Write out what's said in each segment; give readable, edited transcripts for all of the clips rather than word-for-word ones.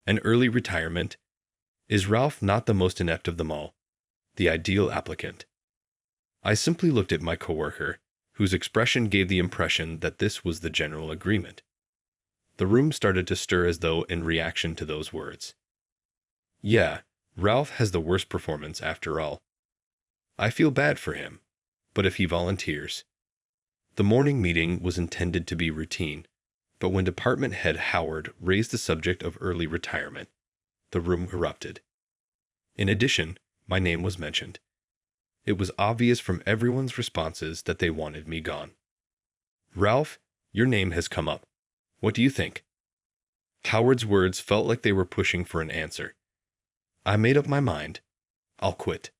An early retirement? Is Ralph not the most inept of them all? The ideal applicant? I simply looked at my coworker, whose expression gave the impression that this was the general agreement. The room started to stir as though in reaction to those words. Yeah, Ralph has the worst performance after all. I feel bad for him, but if he volunteers. The morning meeting was intended to be routine, but when Department Head Howard raised the subject of early retirement, the room erupted. In addition, my name was mentioned. It was obvious from everyone's responses that they wanted me gone. Ralph, your name has come up. What do you think? Howard's words felt like they were pushing for an answer. I made up my mind. I'll quit.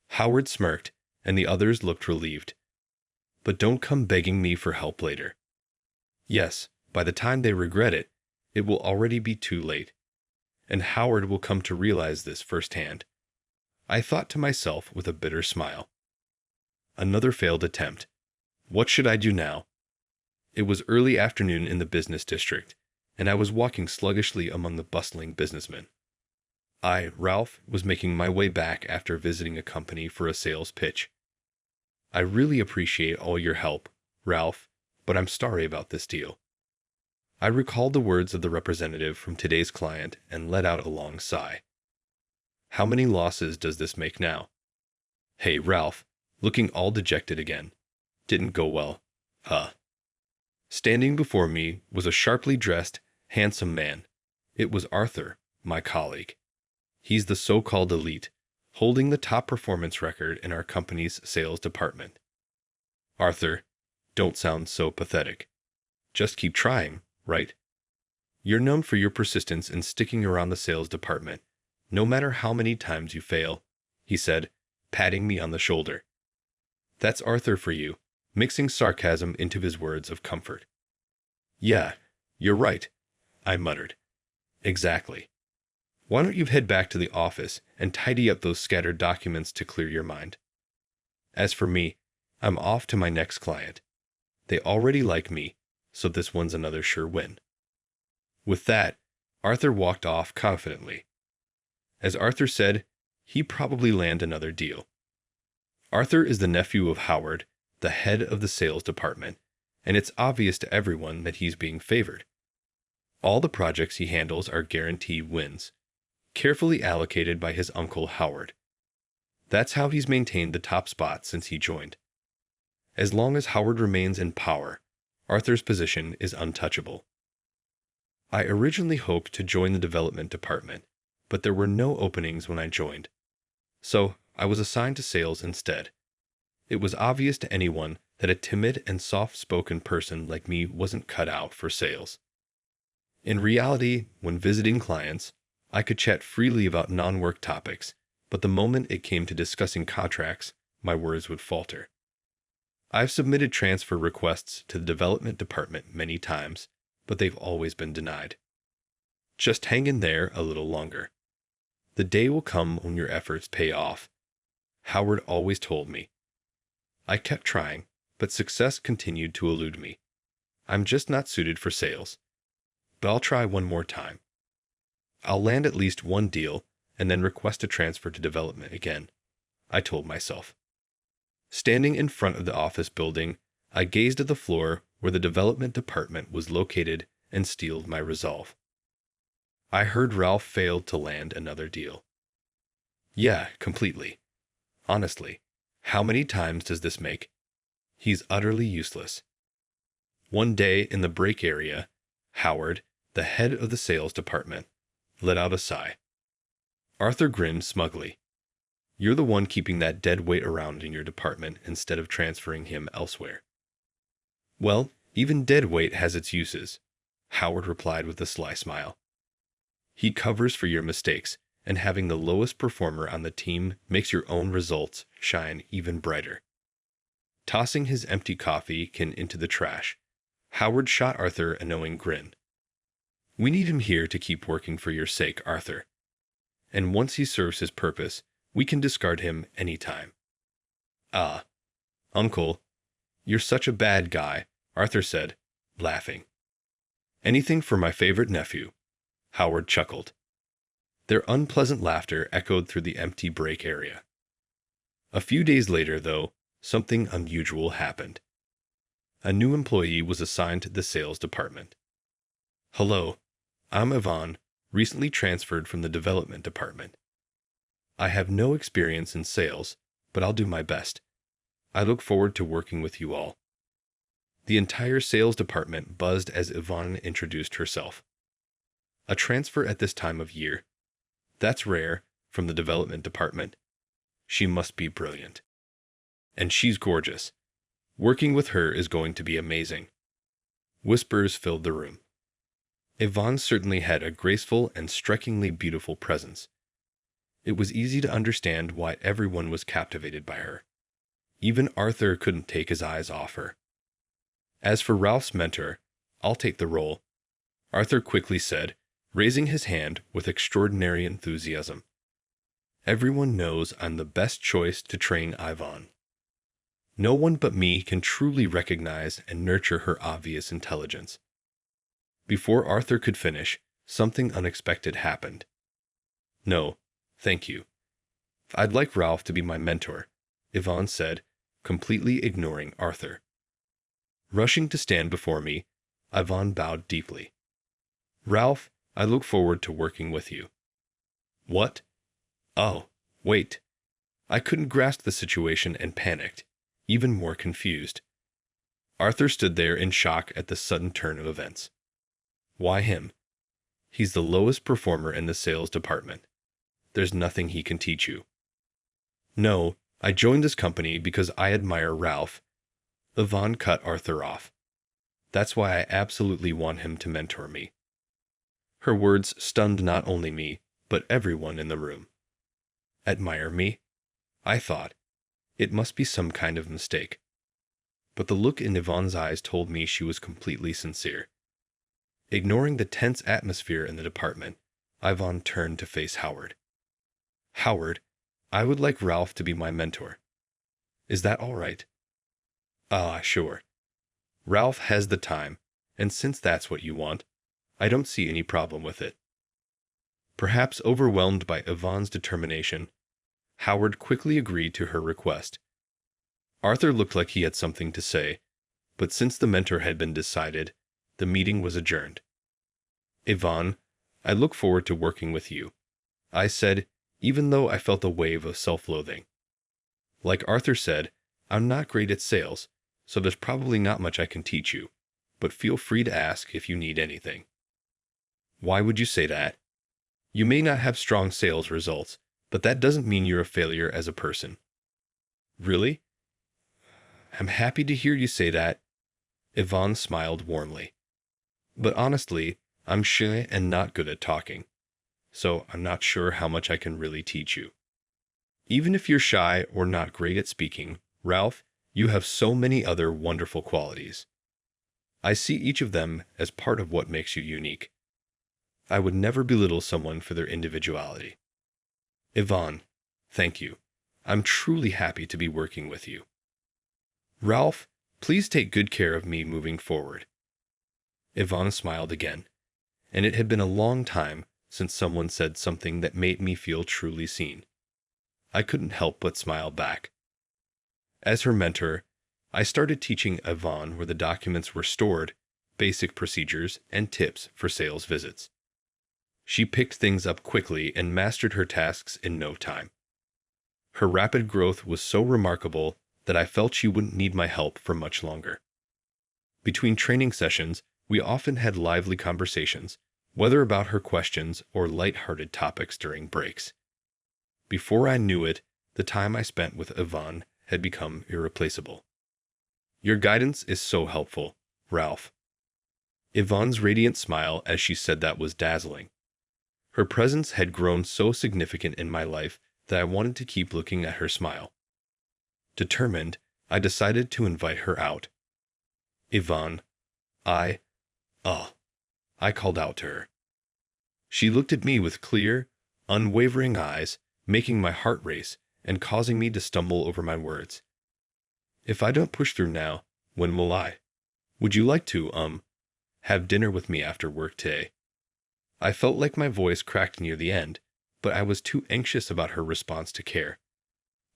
Howard smirked, and the others looked relieved. But don't come begging me for help later. Yes, by the time they regret it, it will already be too late. And Howard will come to realize this firsthand. I thought to myself with a bitter smile. Another failed attempt. What should I do now? It was early afternoon in the business district, and I was walking sluggishly among the bustling businessmen. I, Ralph, was making my way back after visiting a company for a sales pitch. I really appreciate all your help, Ralph, but I'm sorry about this deal. I recalled the words of the representative from today's client and let out a long sigh. How many losses does this make now? Hey, Ralph, looking all dejected again. Didn't go well. Standing before me was a sharply dressed, handsome man. It was Arthur, my colleague. He's the so-called elite, holding the top performance record in our company's sales department. Arthur, don't sound so pathetic. Just keep trying, right? You're known for your persistence in sticking around the sales department, no matter how many times you fail, he said, patting me on the shoulder. That's Arthur for you, mixing sarcasm into his words of comfort. Yeah, you're right, I muttered. Exactly. Why don't you head back to the office and tidy up those scattered documents to clear your mind? As for me, I'm off to my next client. They already like me, so this one's another sure win. With that, Arthur walked off confidently. As Arthur said, he probably land another deal. Arthur is the nephew of Howard, the head of the sales department, and it's obvious to everyone that he's being favored. All the projects he handles are guaranteed wins, carefully allocated by his uncle Howard. That's how he's maintained the top spot since he joined. As long as Howard remains in power, Arthur's position is untouchable. I originally hoped to join the development department, but there were no openings when I joined. So I was assigned to sales instead. It was obvious to anyone that a timid and soft-spoken person like me wasn't cut out for sales. In reality, when visiting clients, I could chat freely about non-work topics, but the moment it came to discussing contracts, my words would falter. I've submitted transfer requests to the development department many times, but they've always been denied. Just hang in there a little longer. The day will come when your efforts pay off. Howard always told me. I kept trying, but success continued to elude me. I'm just not suited for sales. But I'll try one more time. I'll land at least one deal and then request a transfer to development again, I told myself. Standing in front of the office building, I gazed at the floor where the development department was located and steeled my resolve. I heard Ralph failed to land another deal. Yeah, completely. Honestly, how many times does this make? He's utterly useless. One day in the break area, Howard, the head of the sales department, let out a sigh. Arthur grinned smugly. You're the one keeping that dead weight around in your department instead of transferring him elsewhere. Well, even dead weight has its uses, Howard replied with a sly smile. He covers for your mistakes, and having the lowest performer on the team makes your own results shine even brighter. Tossing his empty coffee can into the trash, Howard shot Arthur a knowing grin. We need him here to keep working for your sake, Arthur. And once he serves his purpose, we can discard him any time. Ah, Uncle, you're such a bad guy, Arthur said, laughing. Anything for my favorite nephew. Howard chuckled. Their unpleasant laughter echoed through the empty break area. A few days later, though, something unusual happened. A new employee was assigned to the sales department. Hello, I'm Yvonne, recently transferred from the development department. I have no experience in sales, but I'll do my best. I look forward to working with you all. The entire sales department buzzed as Yvonne introduced herself. A transfer at this time of year. That's rare, from the development department. She must be brilliant. And she's gorgeous. Working with her is going to be amazing. Whispers filled the room. Yvonne certainly had a graceful and strikingly beautiful presence. It was easy to understand why everyone was captivated by her. Even Arthur couldn't take his eyes off her. As for Ralph's mentor, I'll take the role, Arthur quickly said, raising his hand with extraordinary enthusiasm. Everyone knows I'm the best choice to train Yvonne. No one but me can truly recognize and nurture her obvious intelligence. Before Arthur could finish, something unexpected happened. No, thank you. I'd like Ralph to be my mentor, Yvonne said, completely ignoring Arthur. Rushing to stand before me, Yvonne bowed deeply. Ralph, I look forward to working with you. What? Oh, wait. I couldn't grasp the situation and panicked, even more confused. Arthur stood there in shock at the sudden turn of events. Why him? He's the lowest performer in the sales department. There's nothing he can teach you. No, I joined this company because I admire Ralph. Yvonne cut Arthur off. That's why I absolutely want him to mentor me. Her words stunned not only me, but everyone in the room. Admire me? I thought. It must be some kind of mistake. But the look in Yvonne's eyes told me she was completely sincere. Ignoring the tense atmosphere in the department, Yvonne turned to face Howard. Howard, I would like Ralph to be my mentor. Is that all right? Ah, sure. Ralph has the time, and since that's what you want, I don't see any problem with it. Perhaps overwhelmed by Yvonne's determination, Howard quickly agreed to her request. Arthur looked like he had something to say, but since the mentor had been decided, the meeting was adjourned. Yvonne, I look forward to working with you, I said, even though I felt a wave of self-loathing. Like Arthur said, I'm not great at sales, so there's probably not much I can teach you, but feel free to ask if you need anything. Why would you say that? You may not have strong sales results, but that doesn't mean you're a failure as a person. Really? I'm happy to hear you say that. Yvonne smiled warmly. But honestly, I'm shy and not good at talking, so I'm not sure how much I can really teach you. Even if you're shy or not great at speaking, Ralph, you have so many other wonderful qualities. I see each of them as part of what makes you unique. I would never belittle someone for their individuality. Yvonne, thank you. I'm truly happy to be working with you. Ralph, please take good care of me moving forward. Yvonne smiled again, and it had been a long time since someone said something that made me feel truly seen. I couldn't help but smile back. As her mentor, I started teaching Yvonne where the documents were stored, basic procedures, and tips for sales visits. She picked things up quickly and mastered her tasks in no time. Her rapid growth was so remarkable that I felt she wouldn't need my help for much longer. Between training sessions, we often had lively conversations, whether about her questions or light-hearted topics during breaks. Before I knew it, the time I spent with Yvonne had become irreplaceable. Your guidance is so helpful, Ralph. Yvonne's radiant smile as she said that was dazzling. Her presence had grown so significant in my life that I wanted to keep looking at her smile. Determined, I decided to invite her out. Yvonne, I called out to her. She looked at me with clear, unwavering eyes, making my heart race and causing me to stumble over my words. If I don't push through now, when will I? Would you like to, have dinner with me after work today? I felt like my voice cracked near the end, but I was too anxious about her response to care.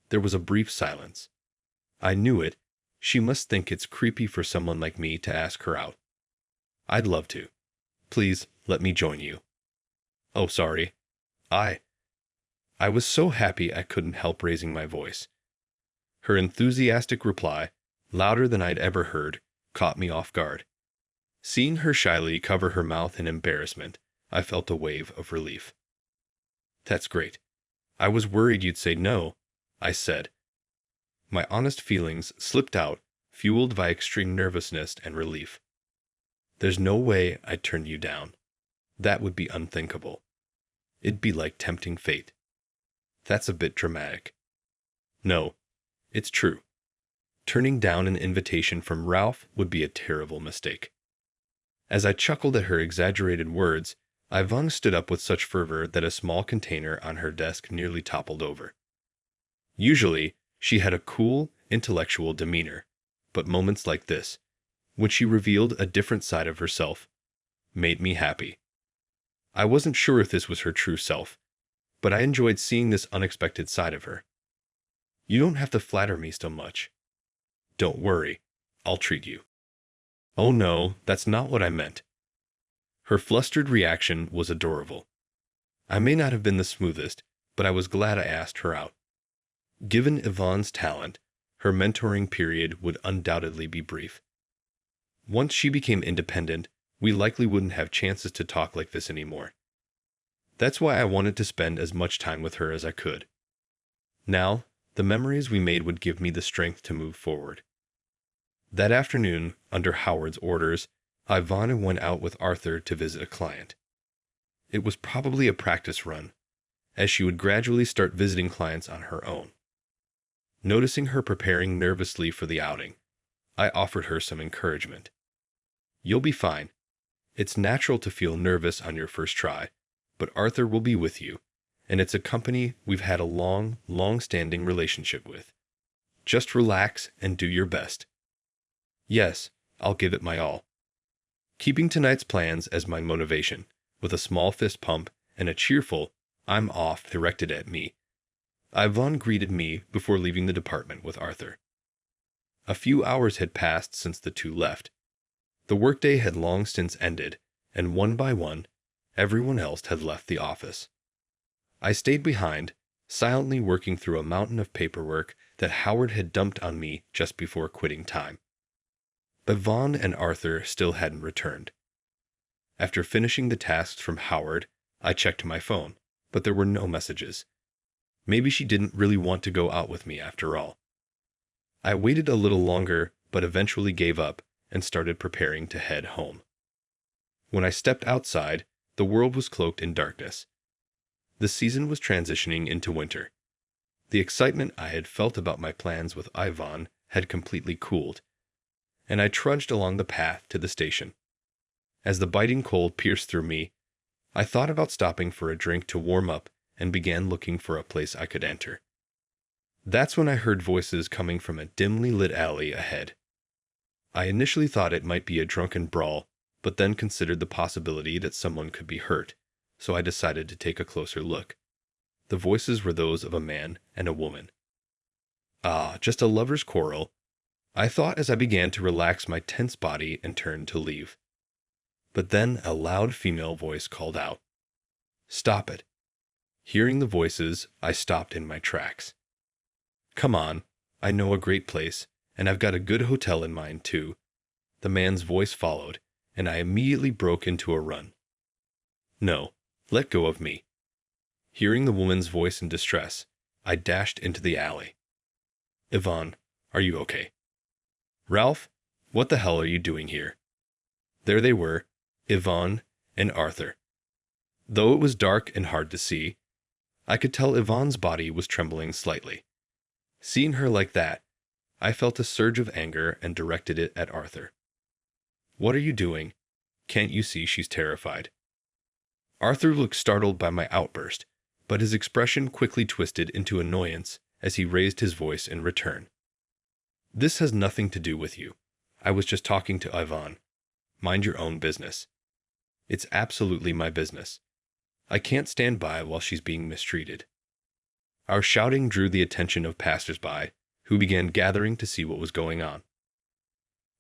There was a brief silence. I knew it. She must think it's creepy for someone like me to ask her out. I'd love to. Please, let me join you. Oh, sorry. I was so happy I couldn't help raising my voice. Her enthusiastic reply, louder than I'd ever heard, caught me off guard. Seeing her shyly cover her mouth in embarrassment, I felt a wave of relief. That's great. I was worried you'd say no, I said. My honest feelings slipped out, fueled by extreme nervousness and relief. There's no way I'd turn you down. That would be unthinkable. It'd be like tempting fate. That's a bit dramatic. No, it's true. Turning down an invitation from Ralph would be a terrible mistake. As I chuckled at her exaggerated words, Yvonne stood up with such fervor that a small container on her desk nearly toppled over. Usually, she had a cool, intellectual demeanor, but moments like this, when she revealed a different side of herself, made me happy. I wasn't sure if this was her true self, but I enjoyed seeing this unexpected side of her. You don't have to flatter me so much. Don't worry, I'll treat you. Oh no, that's not what I meant. Her flustered reaction was adorable. I may not have been the smoothest, but I was glad I asked her out. Given Yvonne's talent, her mentoring period would undoubtedly be brief. Once she became independent, we likely wouldn't have chances to talk like this anymore. That's why I wanted to spend as much time with her as I could. Now, the memories we made would give me the strength to move forward. That afternoon, under Howard's orders, Yvonne went out with Arthur to visit a client. It was probably a practice run, as she would gradually start visiting clients on her own. Noticing her preparing nervously for the outing, I offered her some encouragement. You'll be fine. It's natural to feel nervous on your first try, but Arthur will be with you, and it's a company we've had a long-standing relationship with. Just relax and do your best. Yes, I'll give it my all. Keeping tonight's plans as my motivation, with a small fist pump and a cheerful, I'm off directed at me, Yvonne greeted me before leaving the department with Arthur. A few hours had passed since the two left. The workday had long since ended, and one by one, everyone else had left the office. I stayed behind, silently working through a mountain of paperwork that Howard had dumped on me just before quitting time. Yvonne and Arthur still hadn't returned. After finishing the tasks from Howard, I checked my phone, but there were no messages. Maybe she didn't really want to go out with me after all. I waited a little longer, but eventually gave up and started preparing to head home. When I stepped outside, the world was cloaked in darkness. The season was transitioning into winter. The excitement I had felt about my plans with Yvonne had completely cooled, and I trudged along the path to the station. As the biting cold pierced through me, I thought about stopping for a drink to warm up and began looking for a place I could enter. That's when I heard voices coming from a dimly lit alley ahead. I initially thought it might be a drunken brawl, but then considered the possibility that someone could be hurt, so I decided to take a closer look. The voices were those of a man and a woman. Ah, just a lover's quarrel, I thought as I began to relax my tense body and turned to leave. But then a loud female voice called out, "Stop it." Hearing the voices, I stopped in my tracks. "Come on, I know a great place, and I've got a good hotel in mind too." The man's voice followed, and I immediately broke into a run. "No, let go of me." Hearing the woman's voice in distress, I dashed into the alley. "Yvonne, are you okay?" "Ralph, what the hell are you doing here?" There they were, Yvonne and Arthur. Though it was dark and hard to see, I could tell Yvonne's body was trembling slightly. Seeing her like that, I felt a surge of anger and directed it at Arthur. "What are you doing? Can't you see she's terrified?" Arthur looked startled by my outburst, but his expression quickly twisted into annoyance as he raised his voice in return. "This has nothing to do with you. I was just talking to Yvonne. Mind your own business." It's absolutely my business. I can't stand by while she's being mistreated. Our shouting drew the attention of passers-by, who began gathering to see what was going on.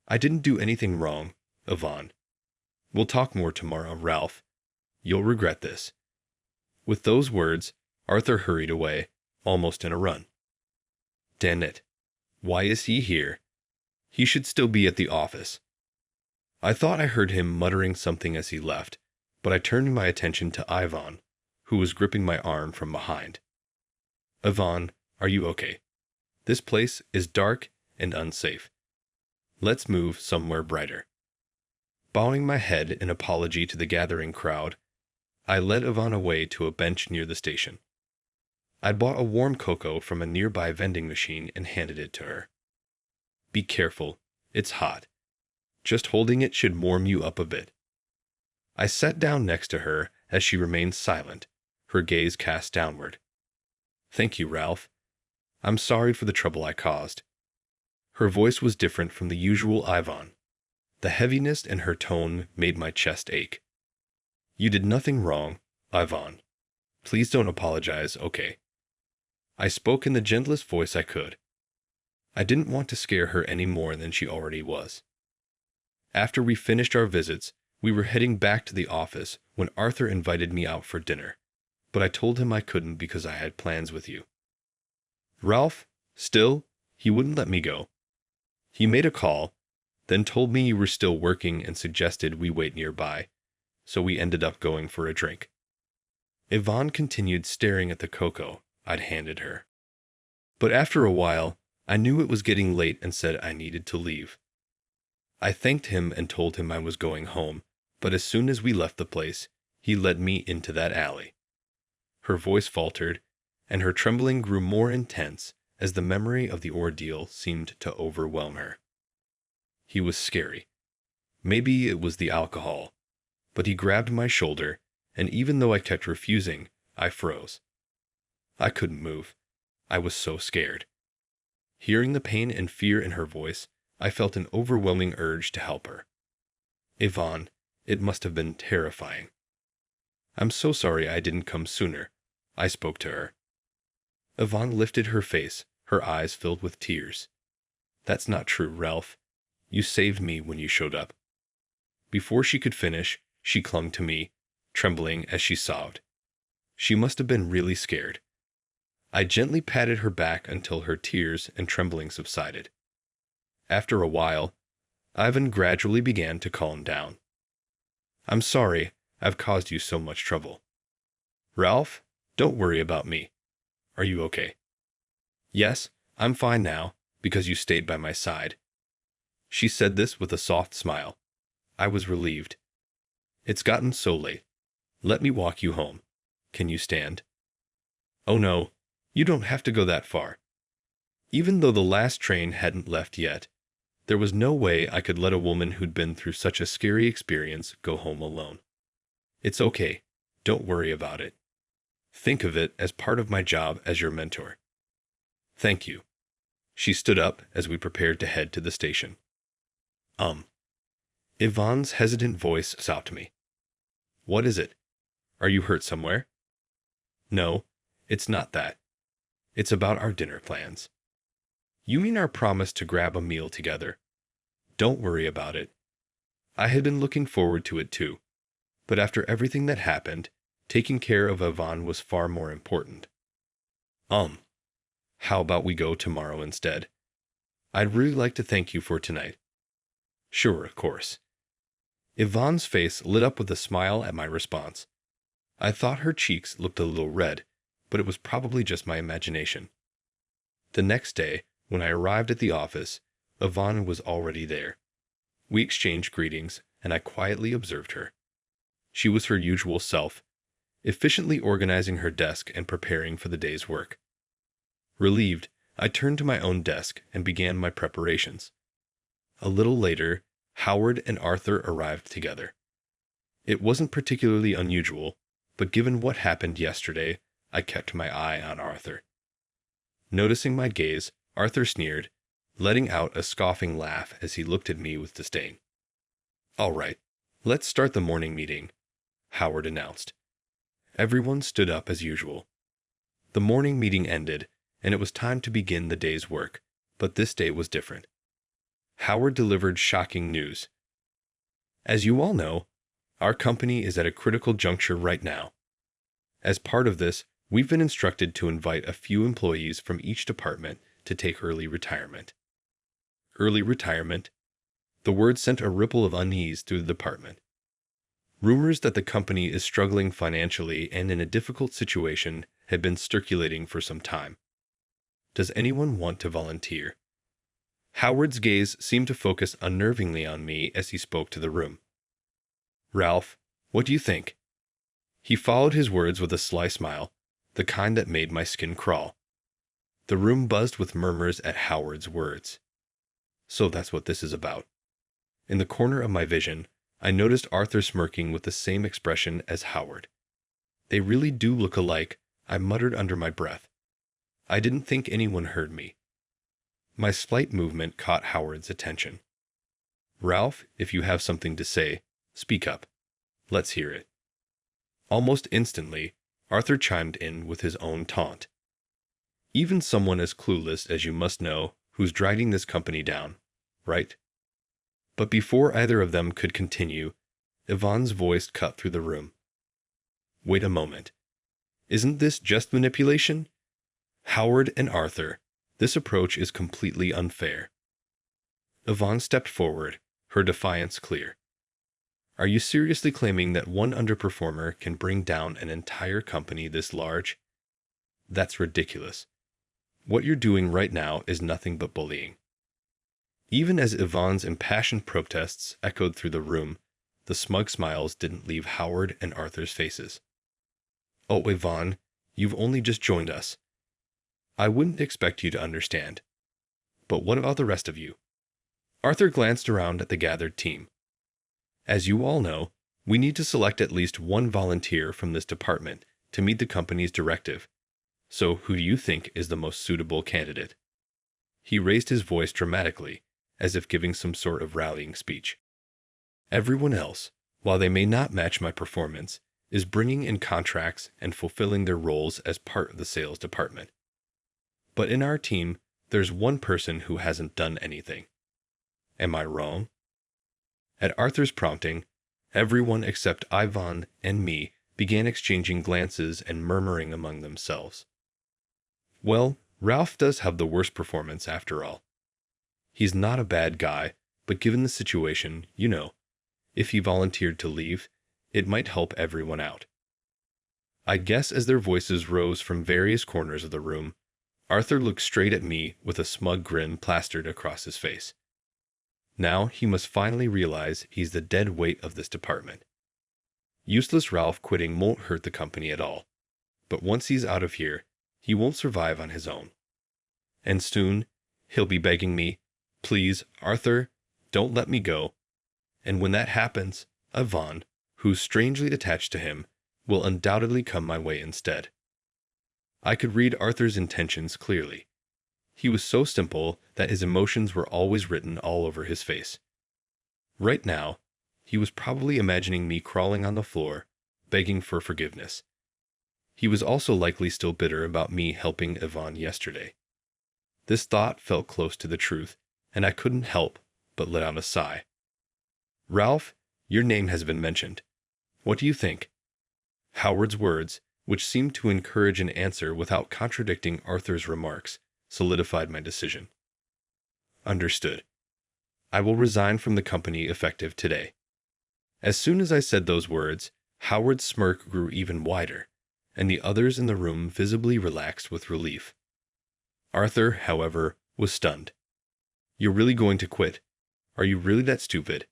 I didn't do anything wrong, Yvonne. We'll talk more tomorrow, Ralph. You'll regret this. With those words, Arthur hurried away, almost in a run. Damn it. Why is he here? He should still be at the office. I thought I heard him muttering something as he left, but I turned my attention to Ivan, who was gripping my arm from behind. Ivan, are you okay? This place is dark and unsafe. Let's move somewhere brighter. Bowing my head in apology to the gathering crowd, I led Ivan away to a bench near the station. I'd bought a warm cocoa from a nearby vending machine and handed it to her. Be careful, it's hot. Just holding it should warm you up a bit. I sat down next to her as she remained silent, her gaze cast downward. Thank you, Ralph. I'm sorry for the trouble I caused. Her voice was different from the usual Ivan. The heaviness in her tone made my chest ache. You did nothing wrong, Ivan. Please don't apologize, okay? I spoke in the gentlest voice I could. I didn't want to scare her any more than she already was. After we finished our visits, we were heading back to the office when Arthur invited me out for dinner, but I told him I couldn't because I had plans with you. Ralph, still, he wouldn't let me go. He made a call, then told me you were still working and suggested we wait nearby, so we ended up going for a drink. Yvonne continued staring at the cocoa I'd handed her. But after a while, I knew it was getting late and said I needed to leave. I thanked him and told him I was going home, but as soon as we left the place, he led me into that alley. Her voice faltered, and her trembling grew more intense as the memory of the ordeal seemed to overwhelm her. He was scary. Maybe it was the alcohol, but he grabbed my shoulder, and even though I kept refusing, I froze. I couldn't move. I was so scared. Hearing the pain and fear in her voice, I felt an overwhelming urge to help her. Yvonne, it must have been terrifying. I'm so sorry I didn't come sooner, I spoke to her. Yvonne lifted her face, her eyes filled with tears. That's not true, Ralph. You saved me when you showed up. Before she could finish, she clung to me, trembling as she sobbed. She must have been really scared. I gently patted her back until her tears and trembling subsided. After a while, Ivan gradually began to calm down. I'm sorry I've caused you so much trouble. Ralph, don't worry about me. Are you okay? Yes, I'm fine now, because you stayed by my side. She said this with a soft smile. I was relieved. It's gotten so late. Let me walk you home. Can you stand? Oh no, you don't have to go that far. Even though the last train hadn't left yet, there was no way I could let a woman who'd been through such a scary experience go home alone. It's okay. Don't worry about it. Think of it as part of my job as your mentor. Thank you. She stood up as we prepared to head to the station. Yvonne's hesitant voice stopped me. What is it? Are you hurt somewhere? No, it's not that. It's about our dinner plans. You mean our promise to grab a meal together? Don't worry about it. I had been looking forward to it too, but after everything that happened, taking care of Yvonne was far more important. How about we go tomorrow instead? I'd really like to thank you for tonight. Sure, of course. Yvonne's face lit up with a smile at my response. I thought her cheeks looked a little red, but it was probably just my imagination. The next day, when I arrived at the office, Yvonne was already there. We exchanged greetings, and I quietly observed her. She was her usual self, efficiently organizing her desk and preparing for the day's work. Relieved, I turned to my own desk and began my preparations. A little later, Howard and Arthur arrived together. It wasn't particularly unusual, but given what happened yesterday, I kept my eye on Arthur. Noticing my gaze, Arthur sneered, letting out a scoffing laugh as he looked at me with disdain. All right, let's start the morning meeting, Howard announced. Everyone stood up as usual. The morning meeting ended, and it was time to begin the day's work, but this day was different. Howard delivered shocking news. As you all know, our company is at a critical juncture right now. As part of this, we've been instructed to invite a few employees from each department to take early retirement. Early retirement? The word sent a ripple of unease through the department. Rumors that the company is struggling financially and in a difficult situation had been circulating for some time. Does anyone want to volunteer? Howard's gaze seemed to focus unnervingly on me as he spoke to the room. Ralph, what do you think? He followed his words with a sly smile, the kind that made my skin crawl. The room buzzed with murmurs at Howard's words. So that's what this is about. In the corner of my vision, I noticed Arthur smirking with the same expression as Howard. They really do look alike, I muttered under my breath. I didn't think anyone heard me. My slight movement caught Howard's attention. Ralph, if you have something to say, speak up. Let's hear it. Almost instantly, Arthur chimed in with his own taunt. Even someone as clueless as you must know who's dragging this company down, right? But before either of them could continue, Yvonne's voice cut through the room. Wait a moment. Isn't this just manipulation? Howard and Arthur, this approach is completely unfair. Yvonne stepped forward, her defiance clear. Are you seriously claiming that one underperformer can bring down an entire company this large? That's ridiculous. What you're doing right now is nothing but bullying. Even as Yvonne's impassioned protests echoed through the room, the smug smiles didn't leave Howard and Arthur's faces. Oh, Yvonne, you've only just joined us. I wouldn't expect you to understand. But what about the rest of you? Arthur glanced around at the gathered team. As you all know, we need to select at least one volunteer from this department to meet the company's directive. So who do you think is the most suitable candidate? He raised his voice dramatically, as if giving some sort of rallying speech. Everyone else, while they may not match my performance, is bringing in contracts and fulfilling their roles as part of the sales department. But in our team, there's one person who hasn't done anything. Am I wrong? At Arthur's prompting, everyone except Yvonne and me began exchanging glances and murmuring among themselves. Well, Ralph does have the worst performance after all. He's not a bad guy, but given the situation, you know, if he volunteered to leave, it might help everyone out. I guess as their voices rose from various corners of the room, Arthur looked straight at me with a smug grin plastered across his face. Now he must finally realize he's the dead weight of this department. Useless Ralph quitting won't hurt the company at all, but once he's out of here, he won't survive on his own. And soon, he'll be begging me, please, Arthur, don't let me go. And when that happens, Yvonne, who's strangely attached to him, will undoubtedly come my way instead. I could read Arthur's intentions clearly. He was so simple that his emotions were always written all over his face. Right now, he was probably imagining me crawling on the floor, begging for forgiveness. He was also likely still bitter about me helping Yvonne yesterday. This thought felt close to the truth, and I couldn't help but let out a sigh. Ralph, your name has been mentioned. What do you think? Howard's words, which seemed to encourage an answer without contradicting Arthur's remarks, solidified my decision. Understood. I will resign from the company effective today. As soon as I said those words, Howard's smirk grew even wider, and the others in the room visibly relaxed with relief. Arthur, however, was stunned. You're really going to quit? Are you really that stupid?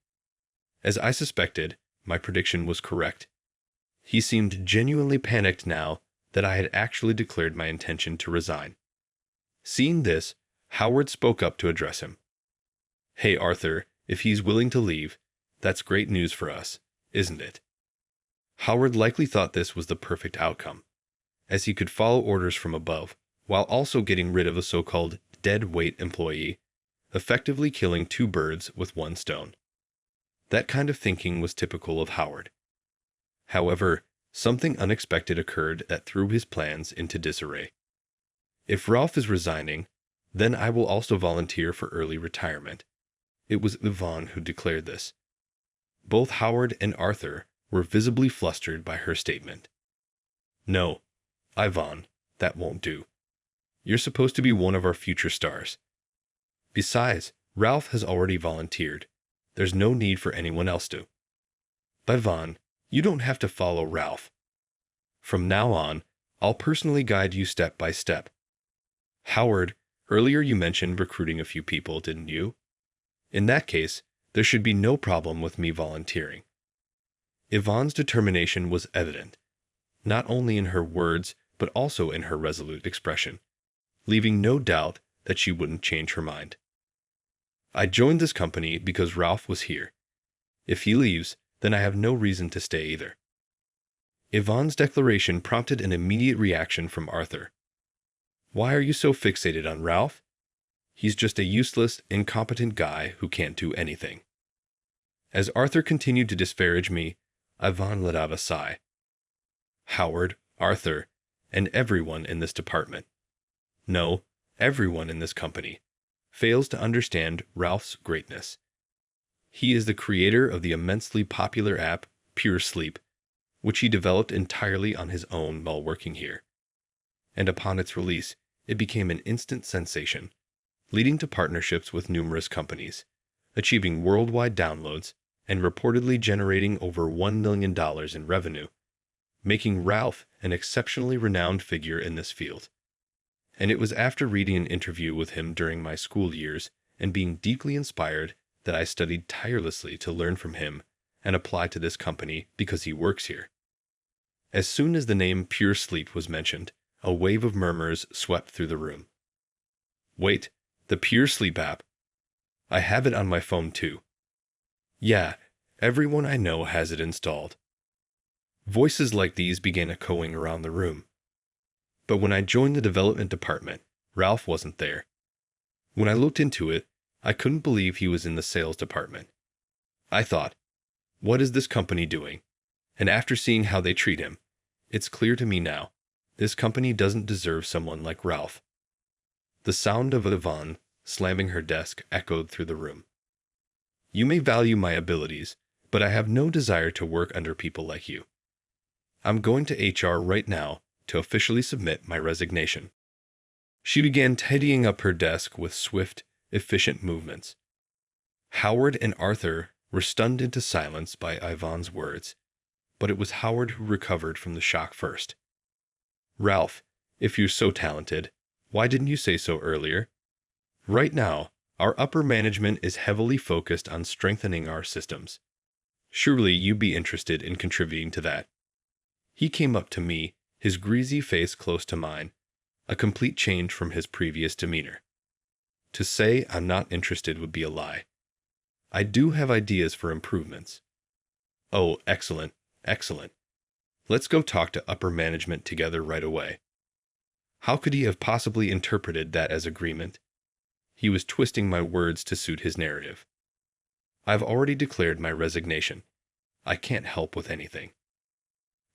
As I suspected, my prediction was correct. He seemed genuinely panicked now that I had actually declared my intention to resign. Seeing this, Howard spoke up to address him. Hey, Arthur, if he's willing to leave, that's great news for us, isn't it? Howard likely thought this was the perfect outcome, as he could follow orders from above, while also getting rid of a so-called dead-weight employee, effectively killing two birds with one stone. That kind of thinking was typical of Howard. However, something unexpected occurred that threw his plans into disarray. If Ralph is resigning, then I will also volunteer for early retirement. It was Yvonne who declared this. Both Howard and Arthur were visibly flustered by her statement. No, Yvonne, that won't do. You're supposed to be one of our future stars. Besides, Ralph has already volunteered. There's no need for anyone else to. Yvonne, you don't have to follow Ralph. From now on, I'll personally guide you step by step. Howard, earlier you mentioned recruiting a few people, didn't you? In that case, there should be no problem with me volunteering. Yvonne's determination was evident, not only in her words, but also in her resolute expression, leaving no doubt that she wouldn't change her mind. I joined this company because Ralph was here. If he leaves, then I have no reason to stay either. Yvonne's declaration prompted an immediate reaction from Arthur. Why are you so fixated on Ralph? He's just a useless, incompetent guy who can't do anything. As Arthur continued to disparage me, Yvonne let out a sigh. Howard, Arthur, and everyone in this department, no, everyone in this company, fails to understand Ralph's greatness. He is the creator of the immensely popular app Pure Sleep, which he developed entirely on his own while working here. And upon its release, it became an instant sensation, leading to partnerships with numerous companies, achieving worldwide downloads, and reportedly generating over $1 million in revenue, making Ralph an exceptionally renowned figure in this field. And it was after reading an interview with him during my school years and being deeply inspired that I studied tirelessly to learn from him and apply to this company because he works here. As soon as the name Pure Sleep was mentioned, a wave of murmurs swept through the room. Wait, the Pure Sleep app. I have it on my phone too. Yeah, everyone I know has it installed. Voices like these began echoing around the room. But when I joined the development department, Ralph wasn't there. When I looked into it, I couldn't believe he was in the sales department. I thought, what is this company doing? And after seeing how they treat him, it's clear to me now, this company doesn't deserve someone like Ralph. The sound of Yvonne slamming her desk echoed through the room. You may value my abilities, but I have no desire to work under people like you. I'm going to HR right now to officially submit my resignation. She began tidying up her desk with swift, efficient movements. Howard and Arthur were stunned into silence by Yvonne's words, but it was Howard who recovered from the shock first. Ralph, if you're so talented, why didn't you say so earlier? Right now, our upper management is heavily focused on strengthening our systems. Surely you'd be interested in contributing to that. He came up to me, his greasy face close to mine, a complete change from his previous demeanor. To say I'm not interested would be a lie. I do have ideas for improvements. Oh, excellent, excellent. Let's go talk to upper management together right away. How could he have possibly interpreted that as agreement? He was twisting my words to suit his narrative. I've already declared my resignation. I can't help with anything.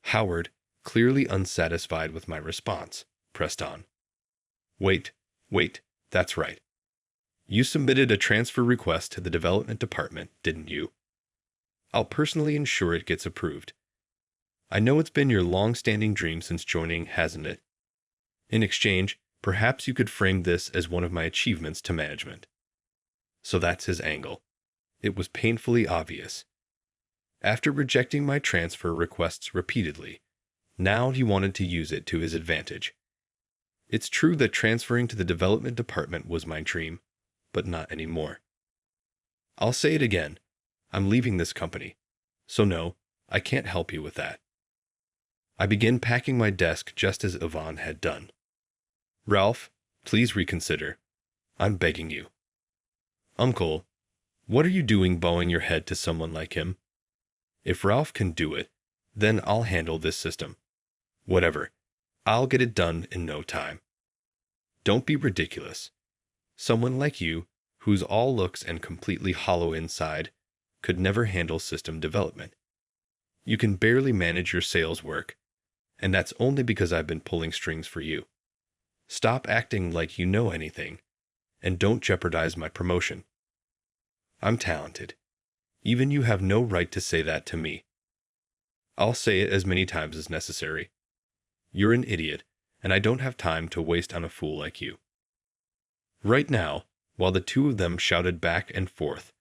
Howard, clearly unsatisfied with my response, pressed on. Wait, that's right. You submitted a transfer request to the development department, didn't you? I'll personally ensure it gets approved. I know it's been your long-standing dream since joining, hasn't it? In exchange, perhaps you could frame this as one of my achievements to management. So that's his angle. It was painfully obvious. After rejecting my transfer requests repeatedly, now he wanted to use it to his advantage. It's true that transferring to the development department was my dream, but not anymore. I'll say it again. I'm leaving this company. So no, I can't help you with that. I began packing my desk just as Yvonne had done. Ralph, please reconsider. I'm begging you. Uncle, what are you doing bowing your head to someone like him? If Ralph can do it, then I'll handle this system. Whatever. I'll get it done in no time. Don't be ridiculous. Someone like you, who's all looks and completely hollow inside, could never handle system development. You can barely manage your sales work, and that's only because I've been pulling strings for you. Stop acting like you know anything, and don't jeopardize my promotion. I'm talented. Even you have no right to say that to me. I'll say it as many times as necessary. You're an idiot, and I don't have time to waste on a fool like you. Right now, while the two of them shouted back and forth,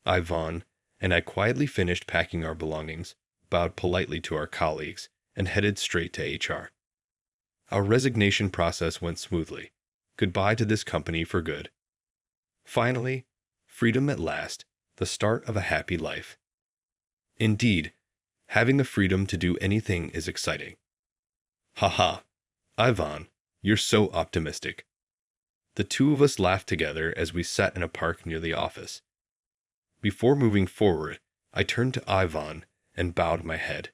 Ivan and I quietly finished packing our belongings, bowed politely to our colleagues, and headed straight to HR. Our resignation process went smoothly. Goodbye to this company for good. Finally, freedom at last, the start of a happy life. Indeed, having the freedom to do anything is exciting. Haha, Ivan, you're so optimistic. The two of us laughed together as we sat in a park near the office. Before moving forward, I turned to Ivan and bowed my head.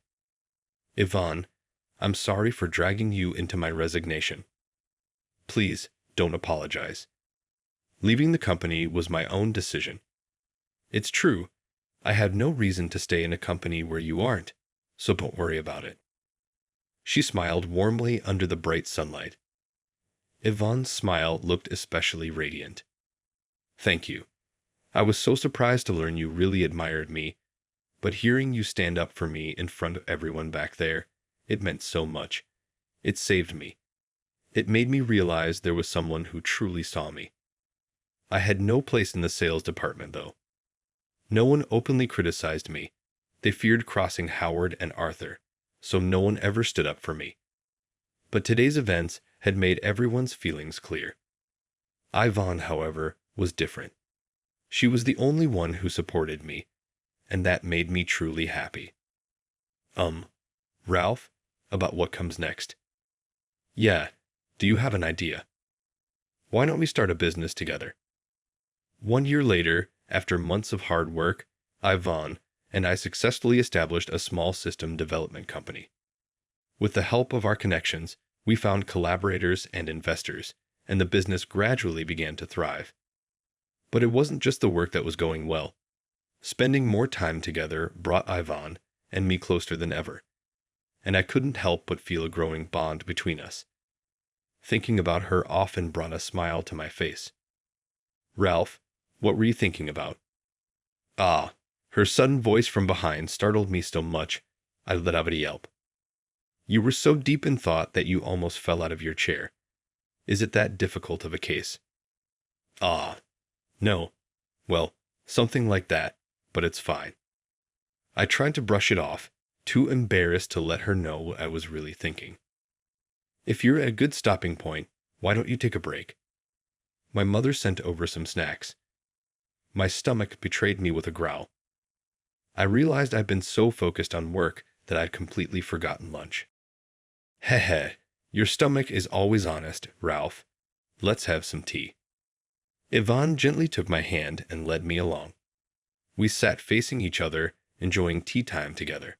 Ivan, I'm sorry for dragging you into my resignation. Please, don't apologize. Leaving the company was my own decision. It's true, I have no reason to stay in a company where you aren't, so don't worry about it. She smiled warmly under the bright sunlight. Ivan's smile looked especially radiant. Thank you. I was so surprised to learn you really admired me, but hearing you stand up for me in front of everyone back there, it meant so much. It saved me. It made me realize there was someone who truly saw me. I had no place in the sales department, though. No one openly criticized me. They feared crossing Howard and Arthur, so no one ever stood up for me. But today's events had made everyone's feelings clear. Ivan, however, was different. She was the only one who supported me, and that made me truly happy. Ralph, about what comes next? Yeah, do you have an idea? Why don't we start a business together? 1 year later, after months of hard work, Ivan and I successfully established a small system development company. With the help of our connections, we found collaborators and investors, and the business gradually began to thrive. But it wasn't just the work that was going well. Spending more time together brought Ivan and me closer than ever, and I couldn't help but feel a growing bond between us. Thinking about her often brought a smile to my face. Ralph, what were you thinking about? Ah, her sudden voice from behind startled me so much, I let out a yelp. You were so deep in thought that you almost fell out of your chair. Is it that difficult of a case? Ah, no. Well, something like that, but it's fine. I tried to brush it off, too embarrassed to let her know what I was really thinking. If you're at a good stopping point, why don't you take a break? My mother sent over some snacks. My stomach betrayed me with a growl. I realized I'd been so focused on work that I'd completely forgotten lunch. Heh, your stomach is always honest, Ralph. Let's have some tea. Ivan gently took my hand and led me along. We sat facing each other, enjoying tea time together.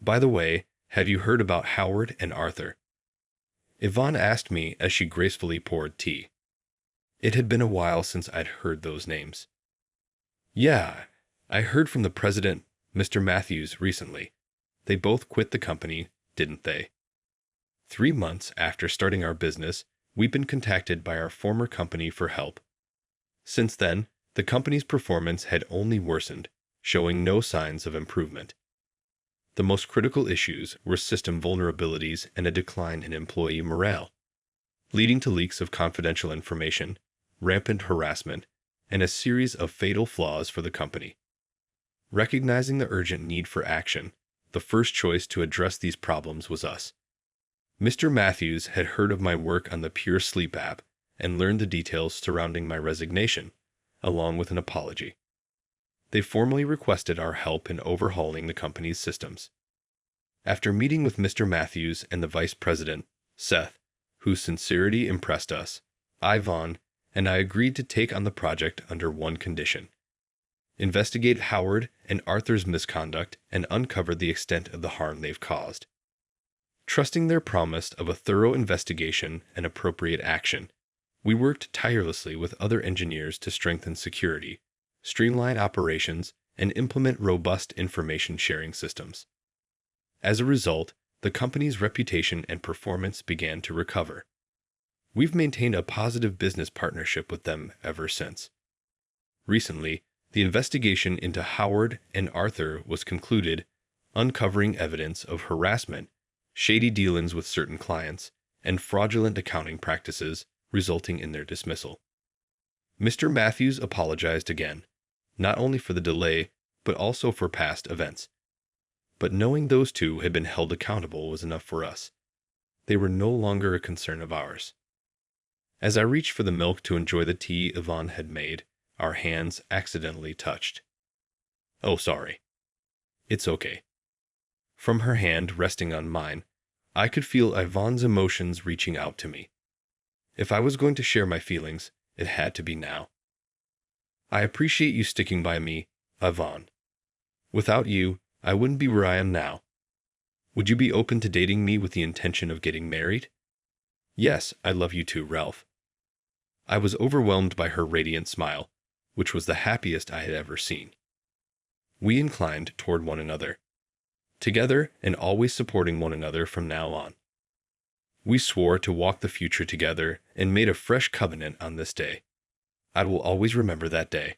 By the way, have you heard about Howard and Arthur? Ivan asked me as she gracefully poured tea. It had been a while since I'd heard those names. Yeah, I heard from the president, Mr. Matthews, recently. They both quit the company, didn't they? 3 months after starting our business, we've been contacted by our former company for help. Since then, the company's performance had only worsened, showing no signs of improvement. The most critical issues were system vulnerabilities and a decline in employee morale, leading to leaks of confidential information, rampant harassment, and a series of fatal flaws for the company. Recognizing the urgent need for action, the first choice to address these problems was us. Mr. Matthews had heard of my work on the Pure Sleep app and learned the details surrounding my resignation, along with an apology. They formally requested our help in overhauling the company's systems. After meeting with Mr. Matthews and the vice president, Seth, whose sincerity impressed us, Ivan and I agreed to take on the project under one condition: investigate Howard and Arthur's misconduct and uncover the extent of the harm they've caused. Trusting their promise of a thorough investigation and appropriate action, we worked tirelessly with other engineers to strengthen security, streamline operations, and implement robust information sharing systems. As a result, the company's reputation and performance began to recover. We've maintained a positive business partnership with them ever since. Recently, the investigation into Howard and Arthur was concluded, uncovering evidence of harassment, shady dealings with certain clients, and fraudulent accounting practices, resulting in their dismissal. Mr. Matthews apologized again, not only for the delay, but also for past events. But knowing those two had been held accountable was enough for us. They were no longer a concern of ours. As I reached for the milk to enjoy the tea Yvonne had made, our hands accidentally touched. "Oh, sorry." "It's okay." From her hand resting on mine, I could feel Yvonne's emotions reaching out to me. If I was going to share my feelings, it had to be now. "I appreciate you sticking by me, Yvonne. Without you, I wouldn't be where I am now. Would you be open to dating me with the intention of getting married?" "Yes, I love you too, Ralph." I was overwhelmed by her radiant smile, which was the happiest I had ever seen. We inclined toward one another, together and always supporting one another from now on. We swore to walk the future together and made a fresh covenant on this day. I will always remember that day.